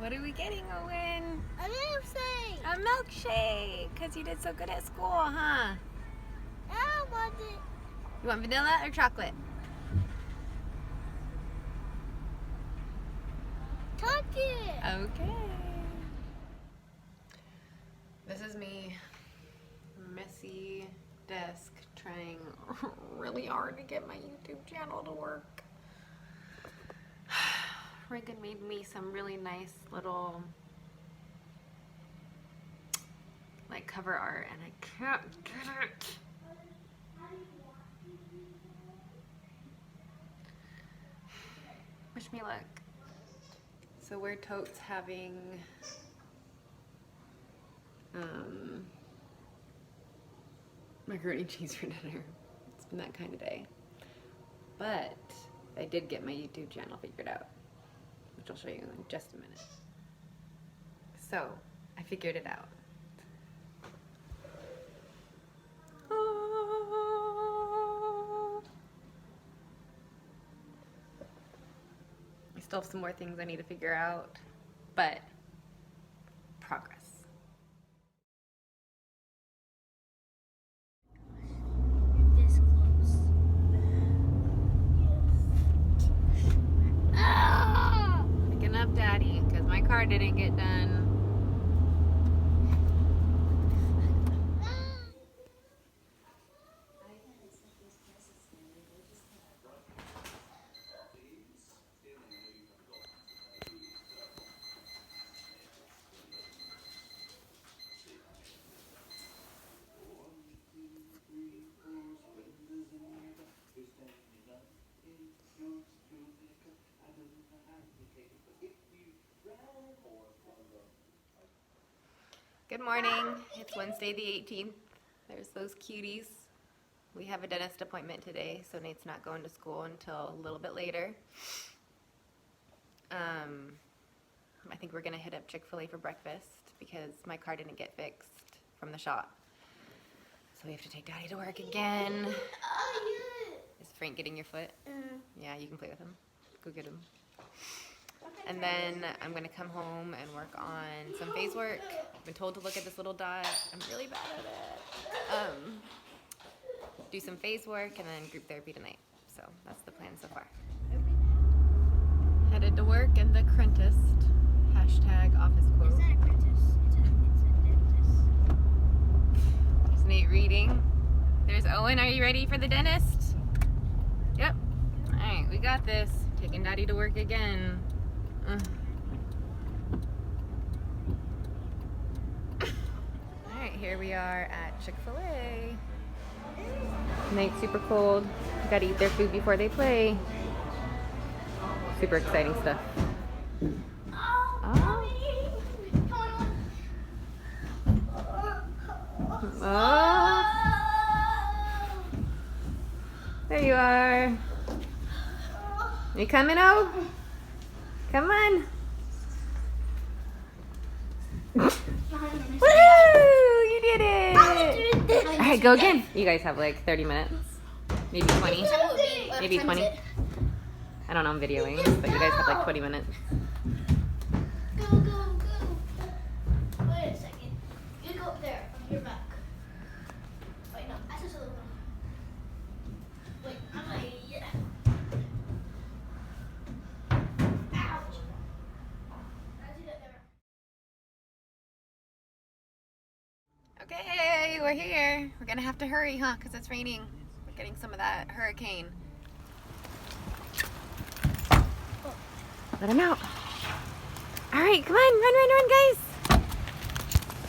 What are we getting, Owen? A milkshake. A milkshake, because you did so good at school, huh? I want it. You want vanilla or chocolate? Chocolate. Okay. This is me, messy desk, trying really hard to get my YouTube channel to work. Reagan made me some really nice little like cover art and I can't get it. Wish me luck. So we're totes having macaroni and cheese for dinner. It's been that kind of day. But I did get my YouTube channel figured out, which I'll show you in just a minute. So, I figured it out. I still have some more things I need to figure out, but progress. You're this close. Ah! Picking up Daddy, because my car didn't get done. Good morning. It's Wednesday the 18th. There's those cuties. We have a dentist appointment today, so Nate's not going to school until a little bit later. I think we're gonna hit up Chick-fil-A for breakfast because my car didn't get fixed from the shop. So we have to take Daddy to work again. Is Frank getting your foot? Yeah, you can play with him. Go get him. And then I'm gonna come home and work on some face work. I've been told to look at this little dot. I'm really bad at it. Do some face work and then group therapy tonight. So that's the plan so far. Headed to work in the Crentist. Hashtag office quote. It's not a apprentice. It's a dentist. There's Nate reading. There's Owen. Are you ready for the dentist? Yep. All right, we got this. Taking Daddy to work again. Alright, here we are at Chick-fil-A. Night's super cold. Gotta eat their food before they play. Super exciting stuff. Oh. Oh. There you are. You coming, O? Come on. Woo! You did it! Alright, go again. You guys have like 30 minutes. Maybe 20. Maybe 20. I don't know, I'm videoing, but you guys have like 20 minutes. Go, go, go. Wait a second. You go up there, on your back. Wait, no, I just a little bit. Wait, I'm like, yeah. Ouch. I do that there. Okay, we're here. We're gonna have to hurry, huh? Because it's raining. We're getting some of that hurricane. Let him out. All right, come on, run, guys.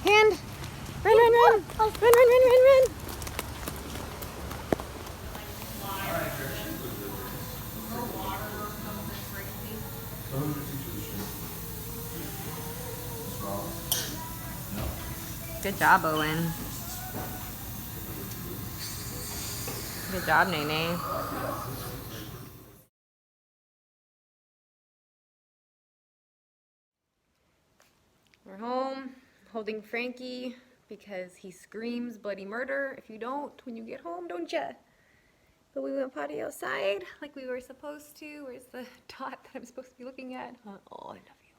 Hand. Run. Run. Good job, Owen. Good job, Nene. We're home, holding Frankie because he screams bloody murder. If you don't, when you get home, don't ya? But we went potty outside like we were supposed to. Where's the dot that I'm supposed to be looking at? Oh, I love you.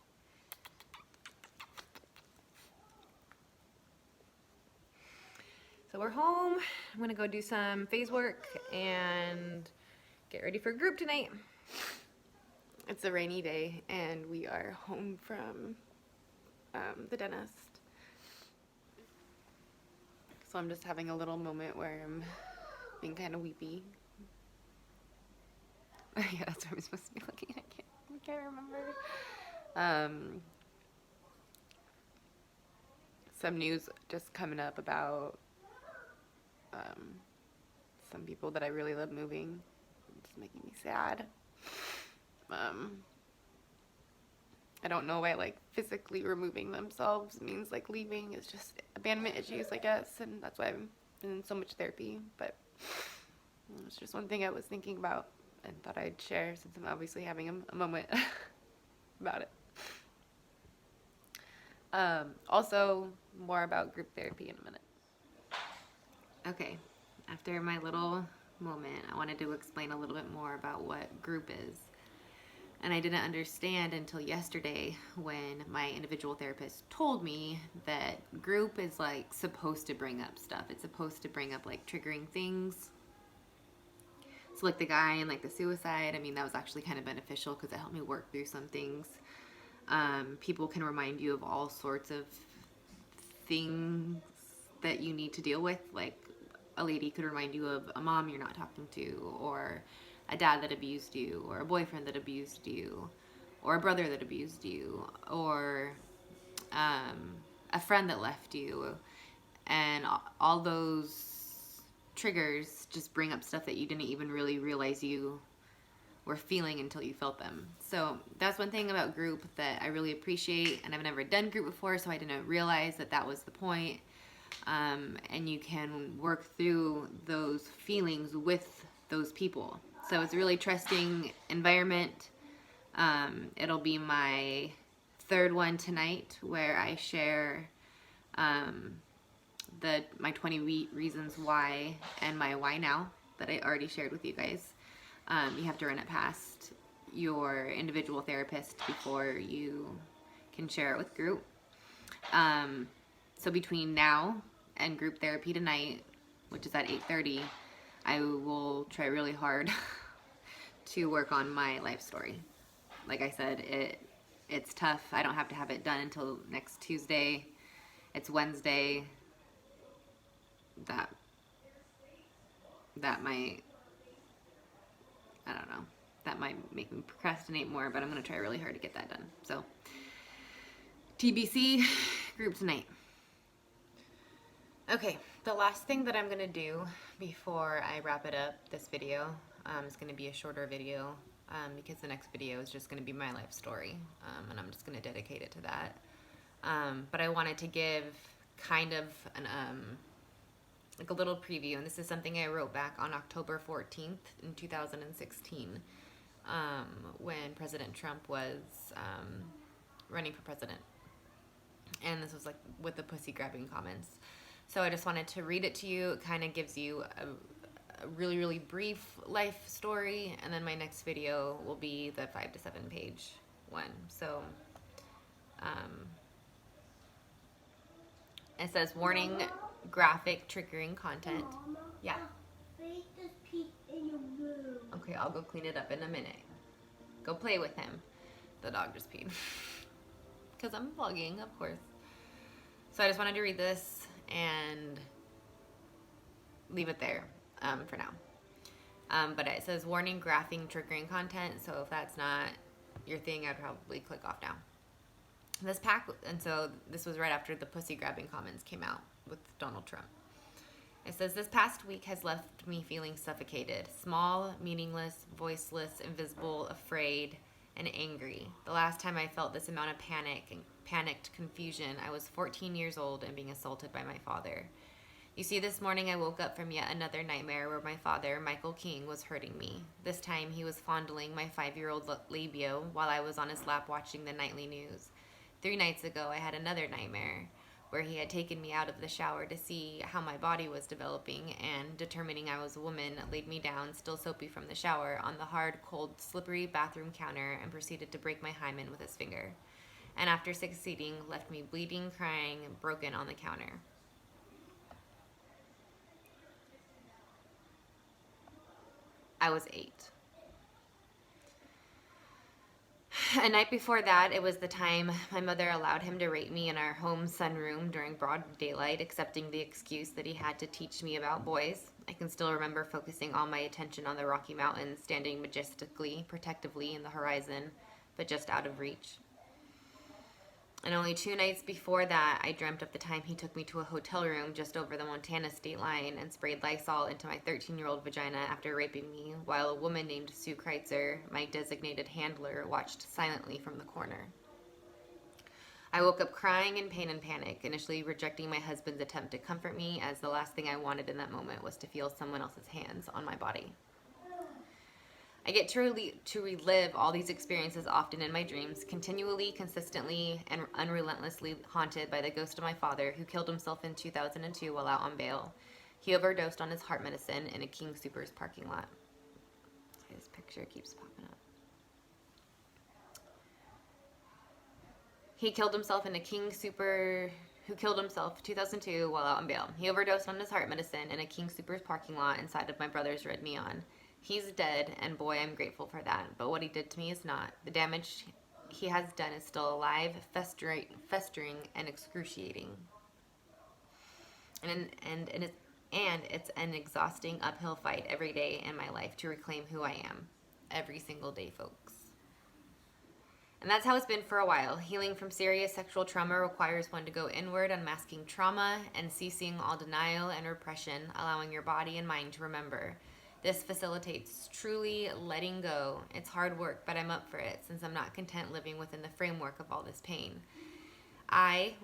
So we're home. I'm gonna go do some phase work and get ready for group tonight. It's a rainy day and we are home from the dentist. So I'm just having a little moment where I'm being kind of weepy. Yeah, that's where I'm supposed to be looking. I can't remember. Some news just coming up about some people that I really love moving. It's making me sad. I don't know why like physically removing themselves means like leaving. It's just abandonment issues, I guess, and that's why I've been in so much therapy. But it's just one thing I was thinking about and thought I'd share since I'm obviously having a moment about it. Also, more about group therapy in a minute. Okay, after my little moment, I wanted to explain a little bit more about what group is. And I didn't understand until yesterday when my individual therapist told me that group is like supposed to bring up stuff. It's supposed to bring up like triggering things. So like the guy and like the suicide, I mean, that was actually kind of beneficial because it helped me work through some things. People can remind you of all sorts of things that you need to deal with. Like a lady could remind you of a mom you're not talking to, or a dad that abused you, or a boyfriend that abused you, or a brother that abused you, or a friend that left you. And all those triggers just bring up stuff that you didn't even really realize you were feeling until you felt them. So that's one thing about group that I really appreciate, and I've never done group before, so I didn't realize that that was the point. And you can work through those feelings with those people. So it's a really trusting environment. It'll be my third one tonight where I share my 20 reasons why and my why now that I already shared with you guys. You have to run it past your individual therapist before you can share it with group. So between now and group therapy tonight, which is at 8:30, I will try really hard to work on my life story. Like I said, it's tough. I don't have to have it done until next Tuesday. It's Wednesday. That might, I don't know, that might make me procrastinate more, but I'm going to try really hard to get that done. So, TBC, group tonight. Okay, the last thing that I'm going to do before I wrap it up, this video, is going to be a shorter video, because the next video is just going to be my life story, and I'm just going to dedicate it to that. But I wanted to give kind of an, like a little preview, and this is something I wrote back on October 14th in 2016, when President Trump was running for president. And this was like with the pussy grabbing comments. So I just wanted to read it to you. It kind of gives you a really, really brief life story, and then my next video will be the 5 to 7 page one. So it says, warning, graphic, triggering content. Mama, Yeah. Faith just peed in your room. Okay, I'll go clean it up in a minute. Go play with him. The dog just peed. Because I'm vlogging, of course. So I just wanted to read this and leave it there for now. But it says, warning, graphic, triggering content. So if that's not your thing, I'd probably click off now. This pack, and so this was right after the pussy grabbing comments came out with Donald Trump. It says, this past week has left me feeling suffocated, small, meaningless, voiceless, invisible, afraid, and angry. The last time I felt this amount of panicked confusion, I was 14 years old and being assaulted by my father. You see, this morning I woke up from yet another nightmare where my father, Michael King, was hurting me. This time he was fondling my 5-year-old labia while I was on his lap watching the nightly news. 3 nights ago, I had another nightmare where he had taken me out of the shower to see how my body was developing and, determining I was a woman, laid me down, still soapy from the shower, on the hard, cold, slippery bathroom counter and proceeded to break my hymen with his finger. And after succeeding, left me bleeding, crying, broken on the counter. I was 8. A night before that, it was the time my mother allowed him to rape me in our home sunroom during broad daylight, accepting the excuse that he had to teach me about boys. I can still remember focusing all my attention on the Rocky Mountains, standing majestically, protectively in the horizon, but just out of reach. And only 2 nights before that, I dreamt of the time he took me to a hotel room just over the Montana state line and sprayed Lysol into my 13-year-old vagina after raping me, while a woman named Sue Kreitzer, my designated handler, watched silently from the corner. I woke up crying in pain and panic, initially rejecting my husband's attempt to comfort me, as the last thing I wanted in that moment was to feel someone else's hands on my body. I get to relive all these experiences often in my dreams, continually, consistently, and unrelentlessly haunted by the ghost of my father, who killed himself in 2002 while out on bail. He overdosed on his heart medicine in a King Soopers parking lot. His picture keeps popping up. He killed himself in a who killed himself 2002 while out on bail. He overdosed on his heart medicine in a King Soopers parking lot inside of my brother's red Neon. He's dead, and boy, I'm grateful for that. But what he did to me is not. The damage he has done is still alive, festering, and excruciating. And it's an exhausting uphill fight every day in my life to reclaim who I am. Every single day, folks. And that's how it's been for a while. Healing from serious sexual trauma requires one to go inward, unmasking trauma and ceasing all denial and repression, allowing your body and mind to remember. This facilitates truly letting go. It's hard work, but I'm up for it, since I'm not content living within the framework of all this pain.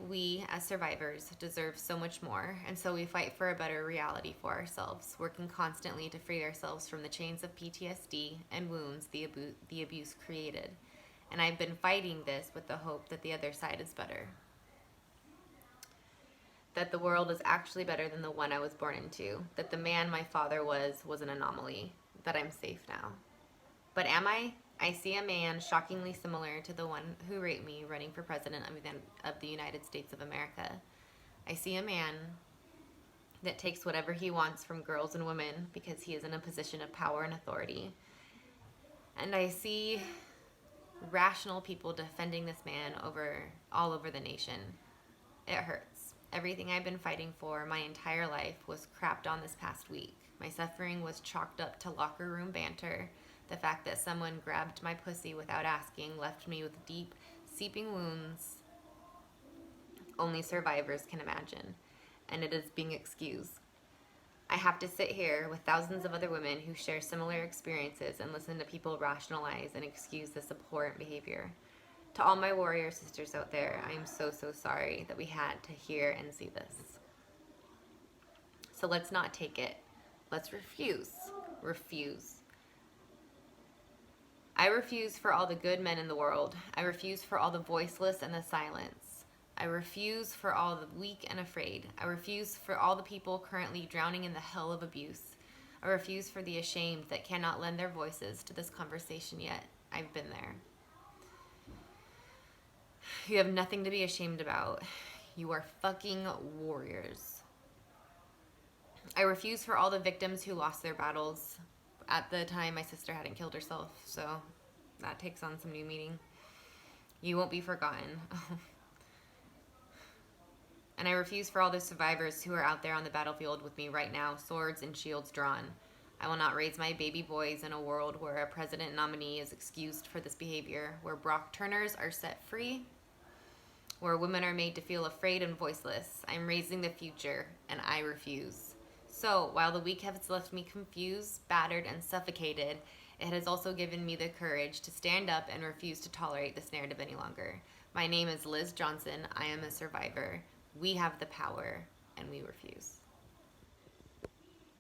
We, as survivors, deserve so much more, and so we fight for a better reality for ourselves, working constantly to free ourselves from the chains of PTSD and wounds the abuse created. And I've been fighting this with the hope that the other side is better. That the world is actually better than the one I was born into. That the man my father was an anomaly. That I'm safe now. But am I? I see a man shockingly similar to the one who raped me running for president of the United States of America. I see a man that takes whatever he wants from girls and women because he is in a position of power and authority. And I see rational people defending this man all over the nation. It hurts. Everything I've been fighting for my entire life was crapped on this past week. My suffering was chalked up to locker room banter. The fact that someone grabbed my pussy without asking left me with deep, seeping wounds only survivors can imagine. And it is being excused. I have to sit here with thousands of other women who share similar experiences and listen to people rationalize and excuse this abhorrent behavior. To all my warrior sisters out there, I am so, so sorry that we had to hear and see this. So let's not take it. Let's refuse. Refuse. I refuse for all the good men in the world. I refuse for all the voiceless and the silence. I refuse for all the weak and afraid. I refuse for all the people currently drowning in the hell of abuse. I refuse for the ashamed that cannot lend their voices to this conversation yet. I've been there. You have nothing to be ashamed about. You are fucking warriors. I refuse for all the victims who lost their battles. At the time, my sister hadn't killed herself, so that takes on some new meaning. You won't be forgotten. And I refuse for all the survivors who are out there on the battlefield with me right now, swords and shields drawn. I will not raise my baby boys in a world where a president nominee is excused for this behavior, where Brock Turners are set free, where women are made to feel afraid and voiceless. I'm raising the future, and I refuse. So, while the week has left me confused, battered, and suffocated, it has also given me the courage to stand up and refuse to tolerate this narrative any longer. My name is Liz Johnson. I am a survivor. We have the power, and we refuse.